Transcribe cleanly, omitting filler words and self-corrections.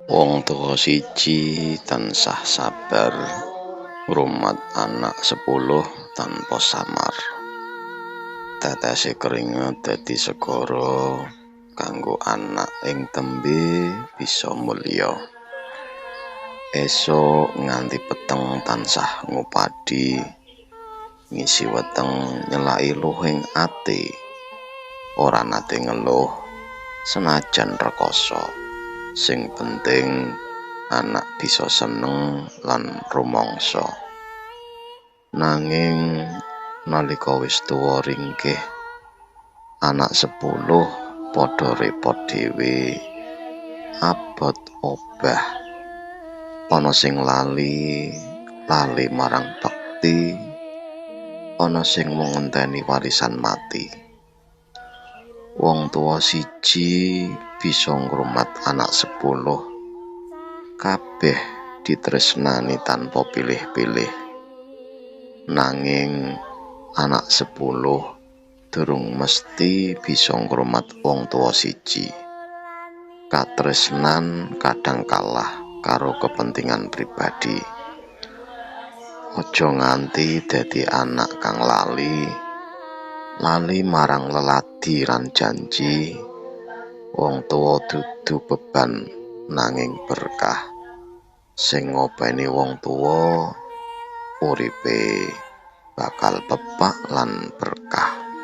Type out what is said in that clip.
Wong tuwa siji tansah sabar ngrumat anak 10 tanpa samar. Tetesé keringet dadi segara kanggo anak ing tembe bisa mulya. Esuk nganti peteng tansah ngupadi, ngisi weteng nyelaki luhing ati. Ora nate ngeluh senajan rekoso. Sing penting anak bisa seneng lan rumangsa. Nanging nalika wis tuwa ringkih, anak 10 padha repot dhewe, abot obah. Ana sing lali marang bekti, ana sing mung ngenteni warisan mati. Wong tuwa siji bisa ngrumat anak 10, kabeh ditresnani tanpa pilih-pilih. Nanging anak 10 durung mesti bisa ngrumat wong tuwa siji. Katresnan kadang kalah karo kepentingan pribadi. Aja nganti dadi anak kang lali marang leladi lan janji. Wong tuwa dudu beban nanging berkah. Sing ngopeni wong tuwa uripe bakal pepak lan berkah.